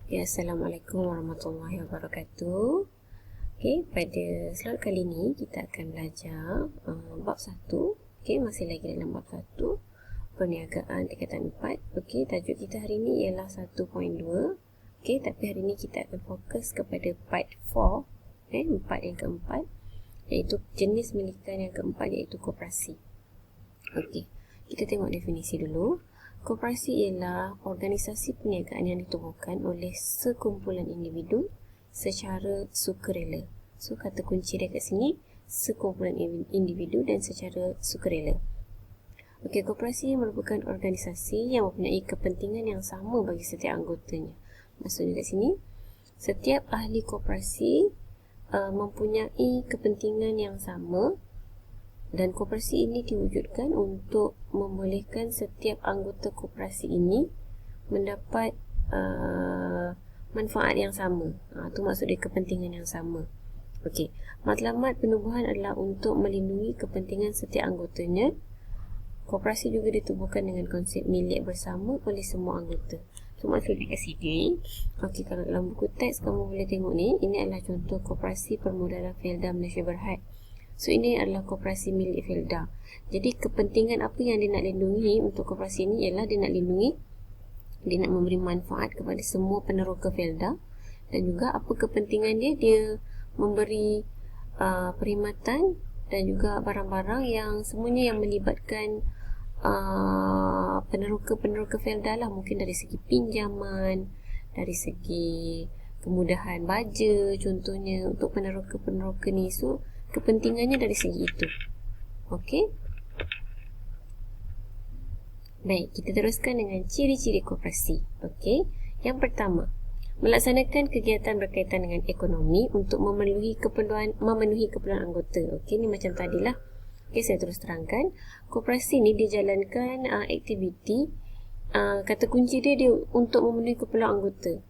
Ya, Assalamualaikum warahmatullahi wabarakatuh. Okey, pada slot kali ini kita akan belajar bab 1. Okey, masih lagi dalam bab 1, perniagaan tingkatan 4. Okey, tajuk kita hari ini ialah 1.2. Okey, tapi hari ini kita akan fokus kepada part 4, part yang keempat, iaitu jenis milikan yang keempat, iaitu koperasi. Okey, kita tengok definisi dulu. Koperasi ialah organisasi perniagaan yang ditubuhkan oleh sekumpulan individu secara sukarela. So, kata kunci dia kat sini, sekumpulan individu dan secara sukarela. Okey, koperasi merupakan organisasi yang mempunyai kepentingan yang sama bagi setiap anggotanya. Maksudnya kat sini, setiap ahli koperasi mempunyai kepentingan yang sama, dan koperasi ini diwujudkan untuk membolehkan setiap anggota koperasi ini mendapat manfaat yang sama. Itu maksud dia kepentingan yang sama. Okey, matlamat penubuhan adalah untuk melindungi kepentingan setiap anggotanya. Koperasi juga ditubuhkan dengan konsep milik bersama oleh semua anggota. So, maksudnya kat sini, okey, kalau dalam buku teks kamu boleh tengok ni, ini adalah contoh koperasi permodalan Felda Malaysia Berhad. So, ini adalah koperasi milik Felda. Jadi, kepentingan apa yang dia nak lindungi untuk koperasi ini ialah dia nak lindungi, dia nak memberi manfaat kepada semua peneroka Felda, dan juga apa kepentingan dia, dia memberi perkhidmatan dan juga barang-barang yang semuanya yang melibatkan peneroka-peneroka Felda lah. Mungkin dari segi pinjaman, dari segi kemudahan baja contohnya untuk peneroka-peneroka ni. So, kepentingannya dari segi itu. Okey. Baik, kita teruskan dengan ciri-ciri koperasi. Okey. Yang pertama, melaksanakan kegiatan berkaitan dengan ekonomi untuk memenuhi keperluan anggota. Okey, ni macam tadilah. Okey, saya terus terangkan. Koperasi ni dijalankan aktiviti, kata kunci dia untuk memenuhi keperluan anggota.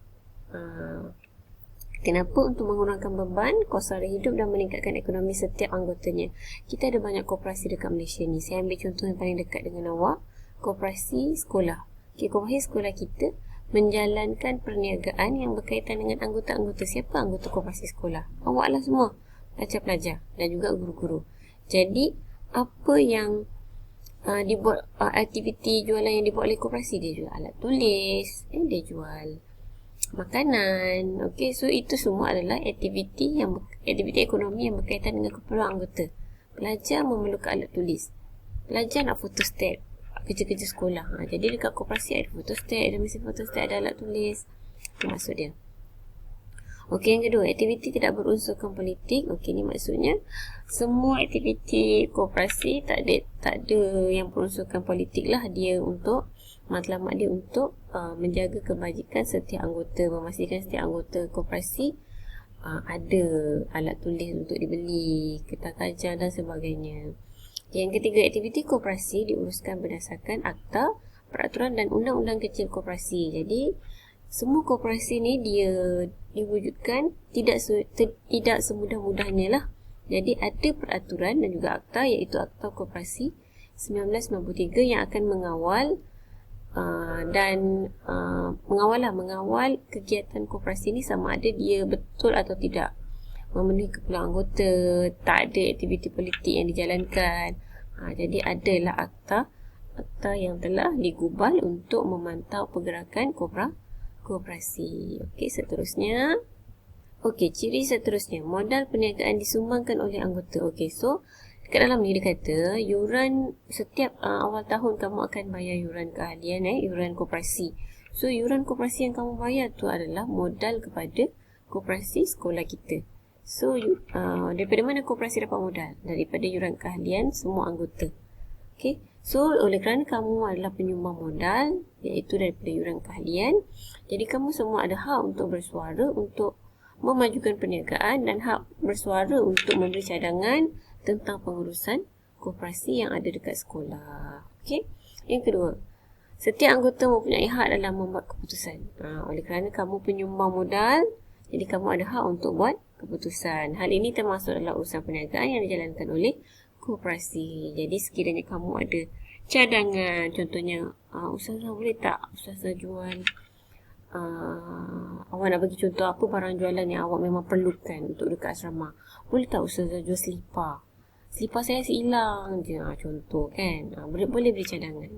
Kenapa? Untuk mengurangkan beban, kos sara hidup dan meningkatkan ekonomi setiap anggotanya. Kita ada banyak koperasi dekat Malaysia ni. Saya ambil contoh yang paling dekat dengan awak. Koperasi sekolah. Okay, koperasi sekolah kita menjalankan perniagaan yang berkaitan dengan anggota-anggota. Siapa anggota koperasi sekolah? Awak lah semua. Pelajar-pelajar dan juga guru-guru. Jadi, apa yang dibuat, aktiviti jualan yang dibuat oleh koperasi, dia jual alat tulis, dia jual makanan. Okey, so itu semua adalah aktiviti ekonomi yang berkaitan dengan keperluan anggota. Pelajar memerlukan alat tulis. Pelajar nak fotostat kerja-kerja sekolah. Jadi dekat koperasi ada fotostat, ada mesin fotostat, ada alat tulis. Itu maksud dia. Okey, yang kedua, aktiviti tidak berunsurkan politik. Okey, ni maksudnya semua aktiviti koperasi tak ada yang berunsurkan politik lah. Dia untuk matlamat dia untuk menjaga kebajikan setiap anggota, memastikan setiap anggota koperasi ada alat tulis untuk dibeli, kertas kajar dan sebagainya. Yang ketiga, aktiviti koperasi diuruskan berdasarkan akta, peraturan dan undang-undang kecil koperasi. Jadi, semua koperasi ni dia diwujudkan tidak semudah-mudahnya lah. Jadi, ada peraturan dan juga akta, iaitu Akta Koperasi 1993 yang akan mengawal mengawal kegiatan koperasi ni sama ada dia betul atau tidak memenuhi keperluan anggota, tak ada aktiviti politik yang dijalankan. Jadi adalah akta yang telah digubal untuk memantau pergerakan koperasi. Okey, seterusnya. Okey, ciri seterusnya, modal perniagaan disumbangkan oleh anggota. Okey, so dekat dalam ni dia kata yuran setiap awal tahun kamu akan bayar yuran keahlian, yuran koperasi. So, yuran koperasi yang kamu bayar tu adalah modal kepada koperasi sekolah kita. So, daripada mana koperasi dapat modal? Daripada yuran keahlian semua anggota. Okey. So, oleh kerana kamu adalah penyumbang modal, iaitu daripada yuran keahlian, jadi kamu semua ada hak untuk bersuara untuk memajukan perniagaan dan hak bersuara untuk memberi cadangan tentang pengurusan koperasi yang ada dekat sekolah. Okey. Yang kedua, setiap anggota mempunyai hak dalam membuat keputusan. Oleh kerana kamu penyumbang modal, jadi kamu ada hak untuk buat keputusan. Hal ini termasuk dalam urusan perniagaan yang dijalankan oleh koperasi. Jadi sekiranya kamu ada cadangan, contohnya ustazah boleh tak ustazah jual awak nak bagi contoh apa barang jualan yang awak memang perlukan untuk dekat asrama. Boleh tak Ustazah jual selipar? Selipar saya hilang je, contoh kan. Boleh beri cadangan.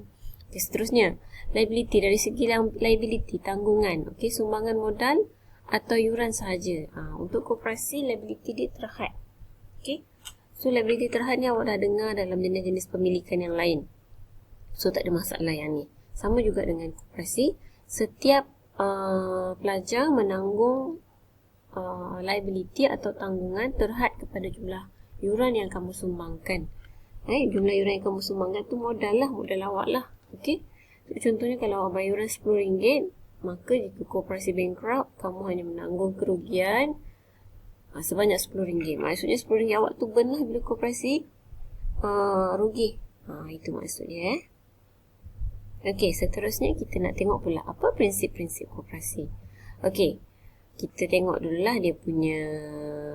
Okay, seterusnya, liability. Dari segi liability, tanggungan. Okay, sumbangan modal atau yuran sahaja. Untuk koperasi, liability dia terhad. Okay, so liability terhad ni awak dah dengar dalam jenis-jenis pemilikan yang lain. So tak ada masalah yang ni. Sama juga dengan koperasi, setiap pelajar menanggung liability atau tanggungan terhad kepada jumlah yuran yang kamu sumbangkan. Jumlah yuran yang kamu sumbangkan tu modal awak lah. Okey. Contohnya kalau awak bayar yuran RM10, maka jika koperasi bankrupt, kamu hanya menanggung kerugian sebanyak RM10. Maksudnya RM10 awak tu burn lah bila koperasi rugi. Itu maksudnya. Okey, seterusnya kita nak tengok pula apa prinsip-prinsip koperasi. Okey, kita tengok dululah dia punya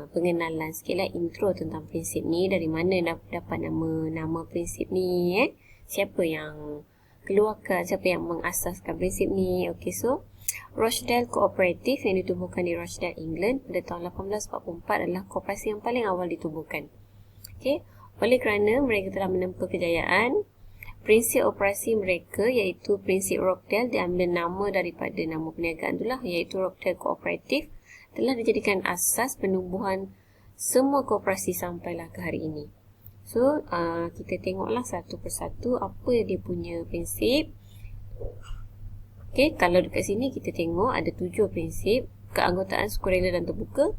pengenalan sikit lah, intro tentang prinsip ni. Dari mana dapat nama prinsip ni, siapa yang keluarkan, siapa yang mengasaskan prinsip ni. Okey, so Rochdale Cooperative yang ditubuhkan di Rochdale, England pada tahun 1844 adalah koperasi yang paling awal ditubuhkan. Okey, oleh kerana mereka telah menempuh kejayaan, prinsip operasi mereka iaitu prinsip Rochdale diambil nama daripada nama perniagaan itulah, iaitu Rochdale Cooperative, telah dijadikan asas penubuhan semua koperasi sampailah ke hari ini. So, kita tengoklah satu persatu apa dia punya prinsip. Okey, kalau dekat sini kita tengok ada 7 prinsip. Keanggotaan sukarela dan terbuka,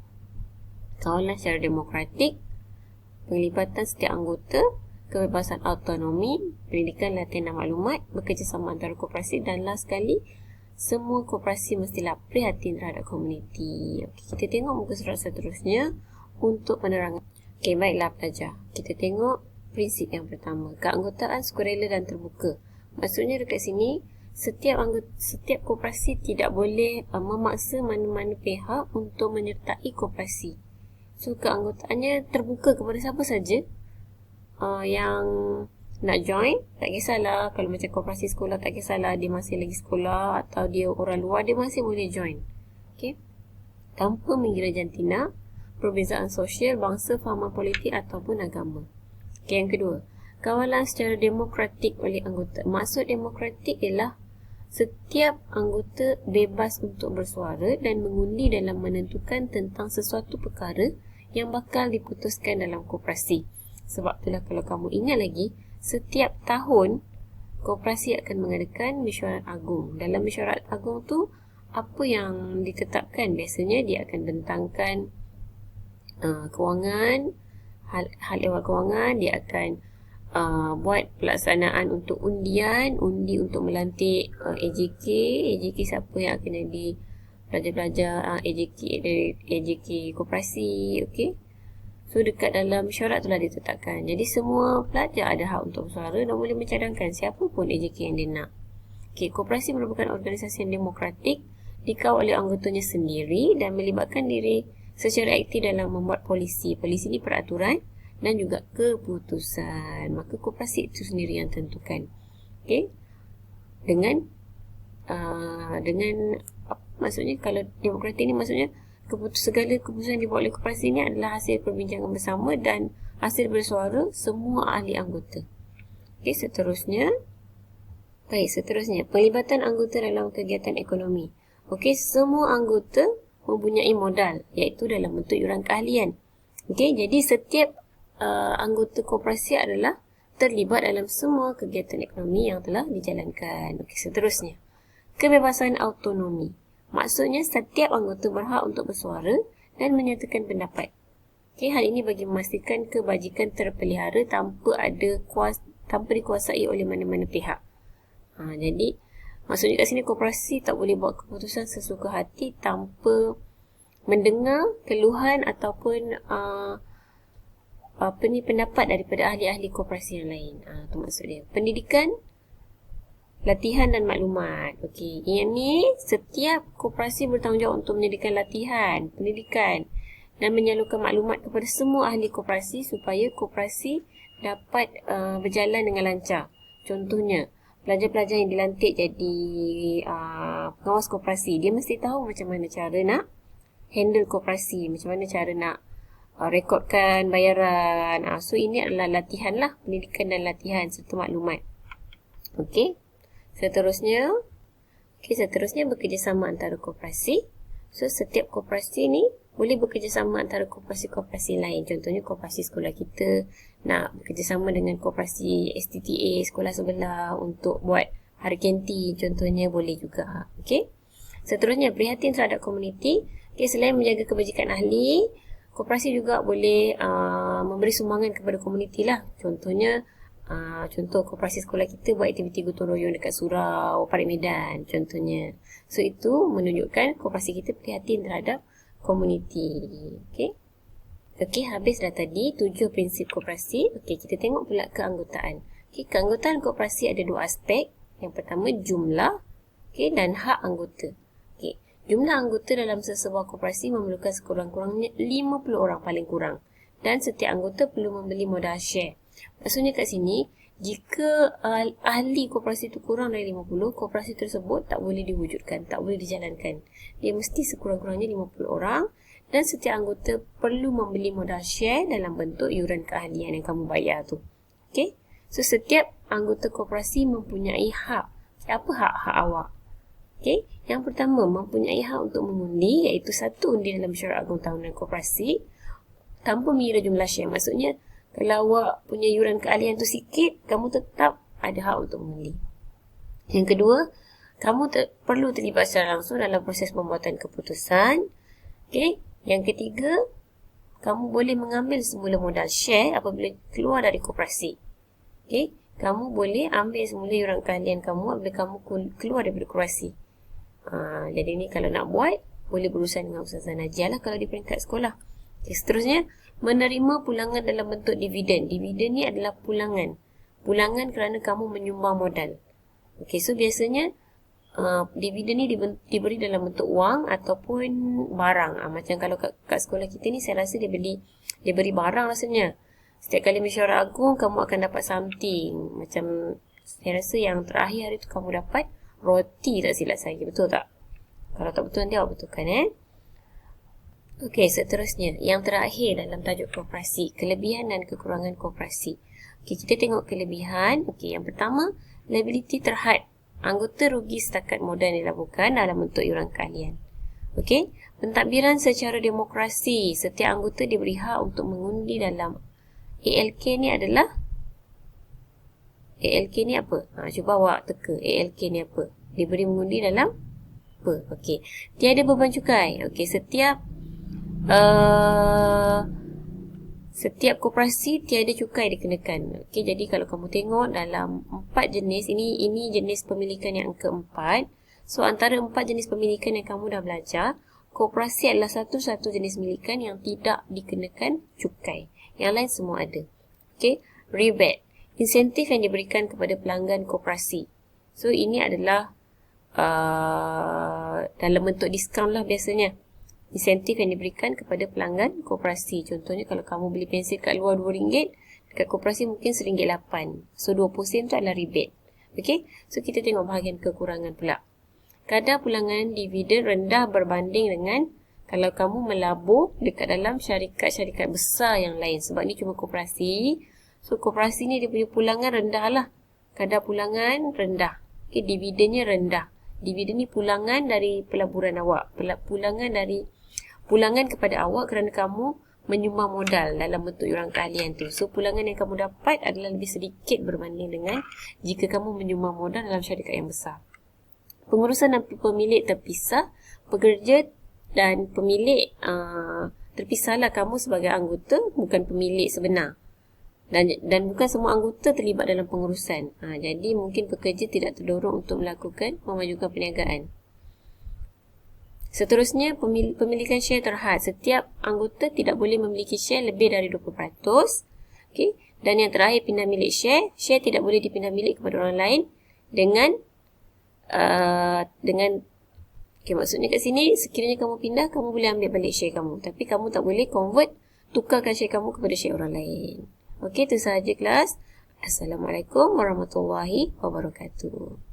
kawalan secara demokratik, penglibatan setiap anggota, kebebasan autonomi, pendidikan, latihan dan maklumat, bekerjasama antara koperasi, dan last sekali, semua koperasi mestilah prihatin terhadap komuniti. Okey, kita tengok muka surat seterusnya untuk penerangan. Okey, baiklah pelajar. Kita tengok prinsip yang pertama, keanggotaan sukarela dan terbuka. Maksudnya dekat sini, setiap koperasi tidak boleh memaksa mana-mana pihak untuk menyertai koperasi. So, keanggotaannya terbuka kepada siapa saja yang nak join. Tak kisahlah, kalau macam koperasi sekolah, tak kisahlah dia masih lagi sekolah atau dia orang luar, dia masih boleh join. Okay? Tanpa mengira jantina, perbezaan sosial, bangsa, fahaman politik ataupun agama. Okay, yang kedua, kawalan secara demokratik oleh anggota. Maksud demokratik ialah setiap anggota bebas untuk bersuara dan mengundi dalam menentukan tentang sesuatu perkara yang bakal diputuskan dalam koperasi. Sebab itulah kalau kamu ingat lagi, setiap tahun koperasi akan mengadakan mesyuarat agung. Dalam mesyuarat agung tu, apa yang ditetapkan? Biasanya dia akan bentangkan kewangan, hal ehwal kewangan. Dia akan buat pelaksanaan untuk undian, undi untuk melantik AJK siapa yang akan jadi pelajar-pelajar AJK koperasi. Okey. So, dekat dalam syarat telah ditetapkan. Jadi, semua pelajar ada hak untuk bersuara dan boleh mencadangkan siapa pun AJK yang dia nak. Okay, koperasi merupakan organisasi yang demokratik, dikawal oleh anggotanya sendiri dan melibatkan diri secara aktif dalam membuat polisi. Polisi ni peraturan dan juga keputusan. Maka koperasi itu sendiri yang tentukan. Okay. Maksudnya kalau demokratik ni maksudnya segala keputusan dibuat oleh koperasi ini adalah hasil perbincangan bersama dan hasil bersuara semua ahli anggota. Okey, seterusnya. Pelibatan anggota dalam kegiatan ekonomi. Okey, semua anggota mempunyai modal, iaitu dalam bentuk yuran keahlian. Okey, jadi setiap anggota koperasi adalah terlibat dalam semua kegiatan ekonomi yang telah dijalankan. Okey, seterusnya. Kebebasan autonomi. Maksudnya setiap anggota berhak untuk bersuara dan menyatakan pendapat. Okay, hal ini bagi memastikan kebajikan terpelihara tanpa dikuasai oleh mana-mana pihak. Jadi, maksudnya kat sini koperasi tak boleh buat keputusan sesuka hati tanpa mendengar keluhan ataupun pendapat daripada ahli-ahli koperasi yang lain. Itu maksud dia. Pendidikan, latihan dan maklumat. Okey, yang ni setiap koperasi bertanggungjawab untuk menyediakan latihan, pendidikan dan menyalurkan maklumat kepada semua ahli koperasi supaya koperasi dapat berjalan dengan lancar. Contohnya, pelajar-pelajar yang dilantik jadi pengawas koperasi, dia mesti tahu macam mana cara nak handle koperasi, macam mana cara nak rekodkan bayaran. So ini adalah latihan lah, pendidikan dan latihan serta maklumat. Okey. Seterusnya bekerjasama antara koperasi. So setiap koperasi ni boleh bekerjasama antara koperasi-koperasi lain. Contohnya koperasi sekolah kita nak bekerjasama dengan koperasi STTA sekolah sebelah untuk buat hari kantin, contohnya boleh juga. Okey. Seterusnya prihatin terhadap komuniti. Okey, selain menjaga kebajikan ahli, koperasi juga boleh memberi sumbangan kepada komuniti lah. Contohnya contoh koperasi sekolah kita buat aktiviti gotong royong dekat surau, Parit Medan contohnya. So itu menunjukkan koperasi kita prihatin terhadap komuniti. Okey, habis dah tadi 7 prinsip koperasi. Okey, kita tengok pula keanggotaan. Okey, keanggotaan koperasi ada 2 aspek. Yang pertama jumlah, okey, dan hak anggota. Okey, jumlah anggota dalam sesebuah koperasi memerlukan sekurang-kurangnya 50 orang paling kurang. Dan setiap anggota perlu membeli modal share. Maksudnya kat sini, jika ahli koperasi itu kurang dari 50, koperasi tersebut tak boleh diwujudkan, tak boleh dijalankan. Dia mesti sekurang-kurangnya 50 orang dan setiap anggota perlu membeli modal share dalam bentuk yuran keahlian yang kamu bayar tu. Okey? So, setiap anggota koperasi mempunyai hak. Apa hak-hak awak? Okey? Yang pertama, mempunyai hak untuk mengundi, iaitu 1 undi dalam mesyuarat agung tahunan koperasi tanpa mengira jumlah share. Maksudnya, kalau awak punya yuran keahlian tu sikit, kamu tetap ada hak untuk mengundi. Yang kedua, kamu perlu terlibat secara langsung dalam proses pembuatan keputusan. Okey. Yang ketiga, kamu boleh mengambil semula modal share apabila keluar dari koperasi. Okey. Kamu boleh ambil semula yuran keahlian kamu apabila kamu keluar daripada koperasi. Jadi ni kalau nak buat, boleh berurusan dengan Ustazah Najia lah kalau di peringkat sekolah. Okay, seterusnya, menerima pulangan dalam bentuk dividen. Dividen ni adalah pulangan. Pulangan kerana kamu menyumbang modal. Okey, so biasanya dividen ni diberi dalam bentuk wang ataupun barang. Macam kalau kat sekolah kita ni, saya rasa dia beri barang rasanya. Setiap kali mesyuarat agung, kamu akan dapat something. Macam, saya rasa yang terakhir hari tu kamu dapat roti, tak silap saya. Betul tak? Kalau tak betul, nanti awak betulkan Okey, seterusnya. Yang terakhir dalam tajuk koperasi. Kelebihan dan kekurangan koperasi. Okey, kita tengok kelebihan. Okey, yang pertama, liability terhad. Anggota rugi setakat modal yang dilabuhkan dalam bentuk yuran keahlian. Okey, pentadbiran secara demokrasi. Setiap anggota diberi hak untuk mengundi dalam ALK ni adalah ALK ni apa? Cuba awak teka ALK ni apa? Diberi mengundi dalam apa? Okey, tiada beban cukai. Okey, setiap koperasi tiada cukai dikenakan. Okey, jadi kalau kamu tengok dalam 4 jenis, ini jenis pemilikan yang keempat. So, antara 4 jenis pemilikan yang kamu dah belajar, koperasi adalah satu-satu jenis milikan yang tidak dikenakan cukai. Yang lain semua ada. Okey, rebate. Insentif yang diberikan kepada pelanggan koperasi. So, ini adalah dalam bentuk diskaun lah biasanya. Insentif yang diberikan kepada pelanggan koperasi. Contohnya kalau kamu beli pensel kat luar RM2, dekat koperasi mungkin RM1.8. So 20% tu adalah rebate. Okey, so kita tengok bahagian kekurangan pula. Kadar pulangan dividen rendah berbanding dengan kalau kamu melabur dekat dalam syarikat-syarikat besar yang lain. Sebab ni cuma koperasi. So koperasi ni dia punya pulangan rendah lah. Kadar pulangan rendah. Okey, dividennya rendah. Dividen ni pulangan dari pelaburan awak. Pulangan kepada awak kerana kamu menyumbang modal dalam bentuk yuran keahlian tu. So, pulangan yang kamu dapat adalah lebih sedikit berbanding dengan jika kamu menyumbang modal dalam syarikat yang besar. Pengurusan dan pemilik terpisah. Pekerja dan pemilik terpisahlah. Kamu sebagai anggota bukan pemilik sebenar. Dan bukan semua anggota terlibat dalam pengurusan. Jadi, mungkin pekerja tidak terdorong untuk memajukan perniagaan. Seterusnya, pemilikan share terhad. Setiap anggota tidak boleh memiliki share lebih dari 20%. Okay. Dan yang terakhir, pindah milik share. Share tidak boleh dipindah milik kepada orang lain dengan okay, maksudnya kat sini, sekiranya kamu pindah, kamu boleh ambil balik share kamu. Tapi kamu tak boleh tukarkan share kamu kepada share orang lain. Okey, itu sahaja kelas. Assalamualaikum warahmatullahi wabarakatuh.